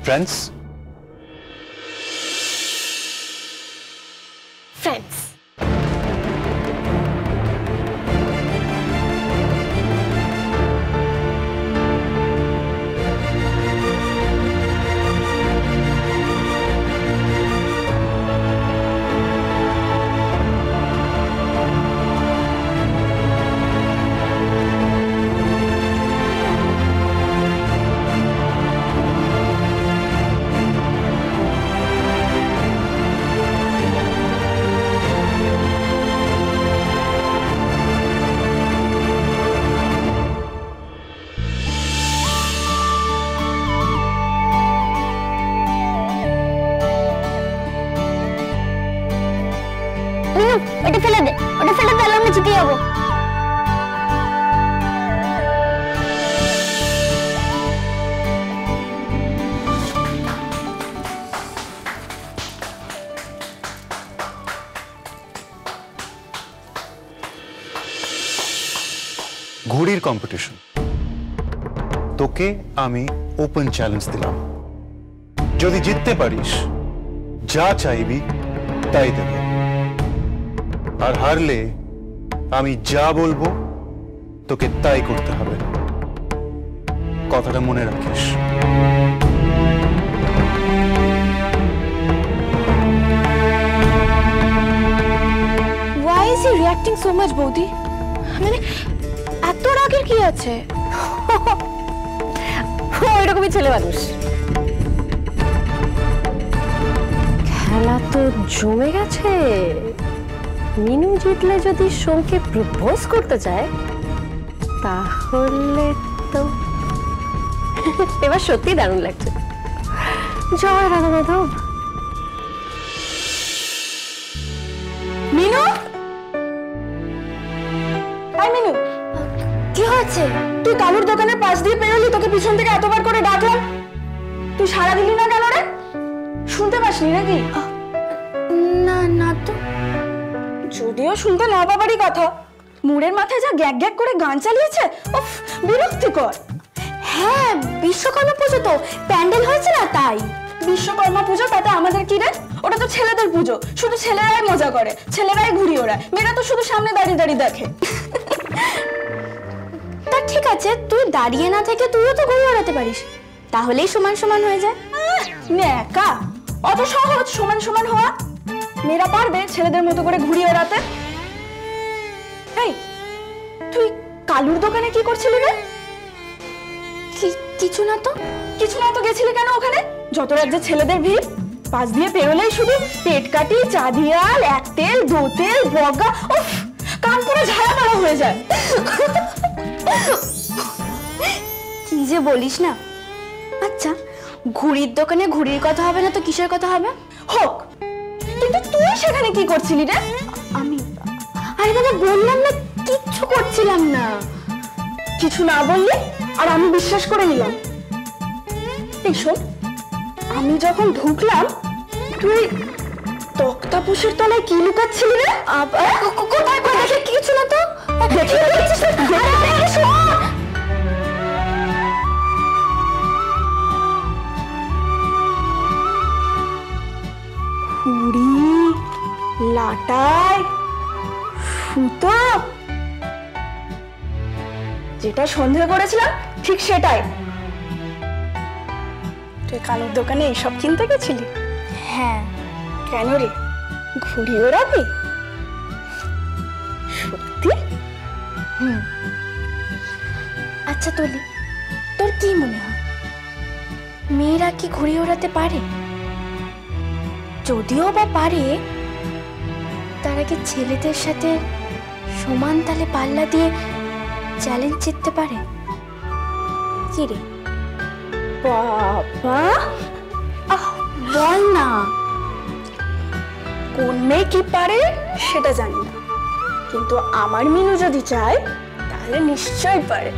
Friends friends ওটা ফেলে দে আমি জিতে যাবো। ঘুড়ির কম্পিটিশন তোকে আমি ওপেন চ্যালেঞ্জ দিলাম, যদি জিততে পারিস যা চাইবি তাই দেব, আর হারলে আমি যা বলবো তোকে তাই করতে হবে। কথাটা মনে রাখিস। Why is he reacting so much, বৌদি? মানে এত রাগের কি আছে? ওইরকমই ছেলে মানুষ। খেলা তো জমে গেছে। মিনু জিতলে যদি সোমকে প্রপোজ করতে চায় তাহলে তো এবার সত্যি দারুণ লাগছে। জয় রাধা মাধব। মিনু, হাই মিনু, কি হয়েছে? তুই কালুর দোকানের পাশ দিয়ে বেরোলি, তোকে পিছন থেকে এতবার করে ডাকলাম, তুই সাড়া দিলি না কেন রে? শুনতে পাসনি নাকি? না না তো। যদিও শুনতে না পাবারই কথা, মুড়ের মাথায় যা গ্যাগ গ্যাগ করে গান চালিয়েছে, উফ বিরক্তিকর। হ্যাঁ, বিশ্বকর্মা পুজো তো প্যান্ডেল হয়েছে না তাই। বিশ্বকর্মা পুজো তাতে আমাদের কি রে? ওটা তো ছেলেদের পুজো, শুধু ছেলেরাই মজা করে, ছেলেরাই ঘুরি ওড়ায়, মেয়েরা তো শুধু সামনে দাঁড়িয়ে দাঁড়িয়ে দেখে। তা ঠিক আছে, তুই দাঁড়িয়ে না থেকে তুইও তো ঘুরি ওড়াতে পারিস, তাহলেই সমান সমান হয়ে যায়। নেকা, অত সহজ সমান সমান হওয়া? মেয়েরা পারবে ছেলেদের মতো করে ঘুরি ওড়াতে? এই, তুই কালুর দোকানে কি করছিলি রে? কিছু না তো। কিছু না তো গেছিলি কেন ওখানে? যত রাজ্যে ছেলেদের ভিড়, পাশ দিয়ে পেরোলেই শুধু পেট কাটি, চাঁদিয়াল, এক তেল, দু তেল, বগা, উফ কান পুরো ঝাড়া পাড়া হয়ে যায়। কি যে বলিস না। আচ্ছা, ঘুড়ির দোকানে ঘুড়ির কথা হবে না তো কিসের কথা হবে? হোক, কিন্তু তুই সেখানে কি করছিলি রে? আমি, আরে দাদা বললাম না কিচ্ছু করছিলাম না। কিছু না বললি আর আমি বিশ্বাস করে নিলাম। এই শোন, আমি যখন ঢুকলাম তুই তক্তাপোষের তলায় কি লুকাচ্ছিলি রে? কোথায় কোথায়? কিছু না তো। ঘুড়ি, লাটাই, সুতো, যেটা সন্দেহ করেছিলাম ঠিক সেটাই। তুই কালুর দোকানে এইসব কিনতে গেছিলি? হ্যাঁ। কেন রে, ঘুড়ি ওড়াবি? সত্যি? আচ্ছা তুলি, তোর কি মনে হয় মেয়েরা কি ঘুড়ি ওড়াতে পারে? যদিও বা পারে, তারা কি ছেলেদের সাথে সমান তালে পাল্লা দিয়ে চ্যালেঞ্জ জিততে পারে? কি রে বাবা, বল না। কোন মেয়ে কি পারে সেটা জানি না, কিন্তু আমার মিনু যদি চায় তাহলে নিশ্চয়ই পারে।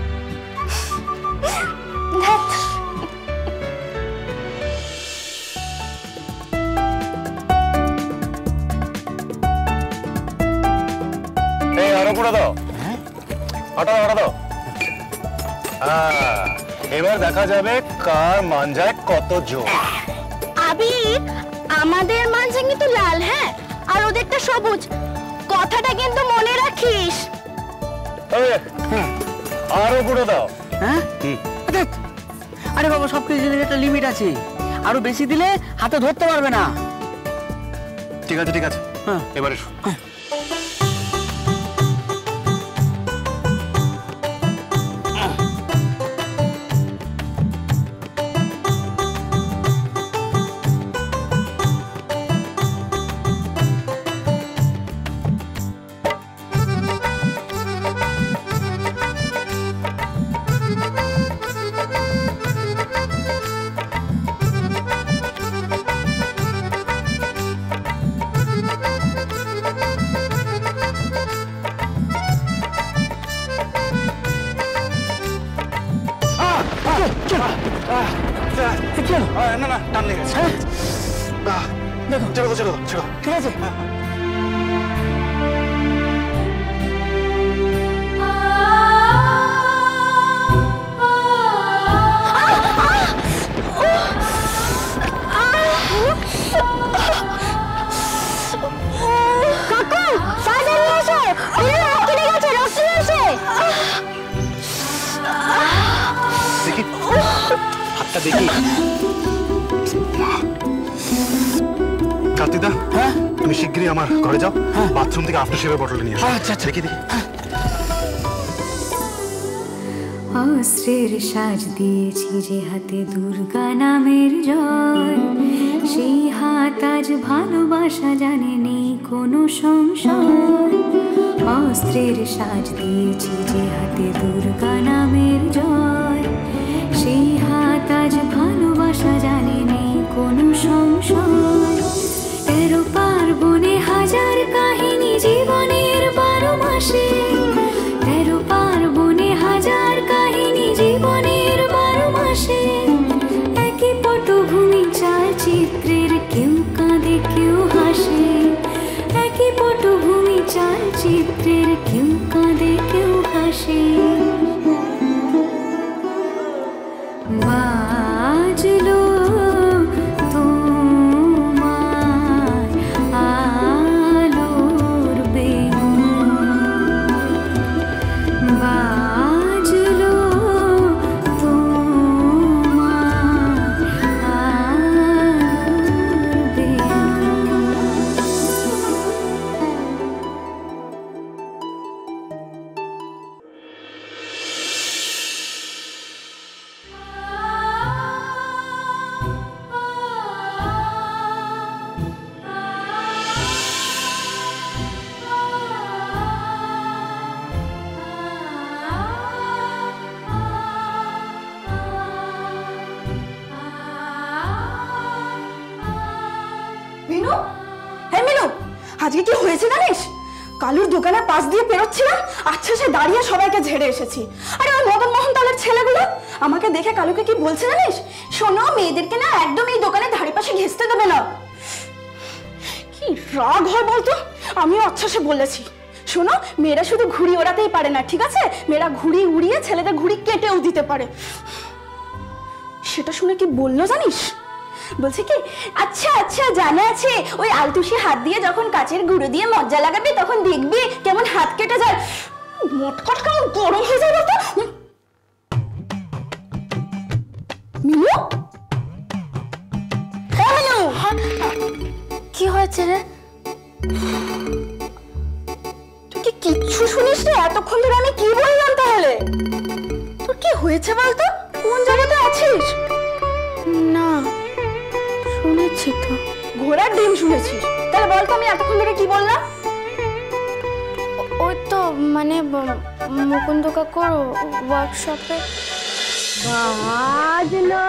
এবার দেখা যাবে কার মাঞ্জায় কত জোর। আবির, আমাদের মানছে কিন্তু লাল, হ্যাঁ, আর ওদেরটা সবুজ, কথাটা কিন্তু মনে রাখিস। আরো গুঁড়ো দাও। হ্যাঁ, আরে বাবা, সবকিছু একটা লিমিট আছে, আরো বেশি দিলে হাতে ধরতে পারবে না। ঠিক আছে ঠিক আছে, হ্যাঁ এবারে শোন। না না, টান লেগেছে। দেখো, ছেড়ে দাও ছেড়ে দাও ছেড়ে দাও। ঠিক আছে। কাকু, তাড়াতাড়ি এসো, রক্ত লেগে গেছে, রক্ত লেগেছে। দেখি হাতটা দেখি। কার্তিকদা, হ্যাঁ, তুমি শিগগিরই আমার ঘরে যাও, বাথরুম থেকে আফটার শেভের বটল নিয়ে আসো। আচ্ছা আচ্ছা, দেখি দেখি। অস্ত্রের সাজ দিয়েছি যে হাতে দুর্গা নামের জয়, সেই হাত আজ ভালোবাসা জানে নেই কোনো সংশয়। অস্ত্রের সাজ দিয়েছি যে হাতে দুর্গা নামের জয়, সেই হাত আজ ভালোবাসা জানে নেই কোনো সংশয়। 13 পার্বণে হাজার কাহিনী জীবনের 12 মাসে, 13 পার্বণে হাজার কাহিনী জীবনের 12 মাসে। একই পটভূমি চালচিত্রের, কেউ কাঁদে কেউ হাসে। একই পটভূমি চালচিত্রের, কেউ কাঁদে কেউ হাসে। বাজলো তোমার আলোর বেণু, বাজলো তোমার আলোর বেণু। মিনু, হ্যাঁ মিনু, আজকে কি হয়েছে জানিস? কালুর দোকানের পাশ দিয়ে পেরোচ্ছিলাম, আচ্ছা সে দাঁড়িয়ে সবাইকে ঝেড়ে এসেছি। আরে ওই মদন মোহন তালের ছেলেগুলো আমাকে দেখে কালুকে কি বলছে জানিস? শোনো, মেয়েদেরকে না একদম এই দোকানের ধারে পাশে ঘেঁচতে দেবে না। কি রাগ হয় বলতো? আমিও আচ্ছা সে বলেছি। শোনো, মেয়েরা শুধু ঘুড়ি ওড়াতেই পারে না, ঠিক আছে? মেয়েরা ঘুড়ি উড়িয়ে ছেলেদের ঘুড়ি কেটেও দিতে পারে। সেটা শুনে কি বললো জানিস? বলছে কি, আচ্ছা আচ্ছা জানা আছে, ওই আলতুষি হাত দিয়ে যখন কাচের গুঁড়ো দিয়ে মজ্জা লাগাবি তখন দেখবি কেমন হাত কেটে যায়। মটকট কেমন গরম হয়ে যায় বলতো। মিনু, হ্যাঁ মিনু, কি হয়েছে রে? তুই কি কিচ্ছু শুনিস রে? এতক্ষণ ধরে আমি কি বললাম তাহলে? তোর কি হয়েছে বলতো? কোন জায়গাতে আছিস? না, শুনেছি তো। ঘোড়ার ডিম শুনেছিস? তাহলে বলতো আমি এতক্ষণ ধরে কি বললাম? ওই তো মানে মুকুন্দ কাকুর ওয়ার্কশপে বাজলো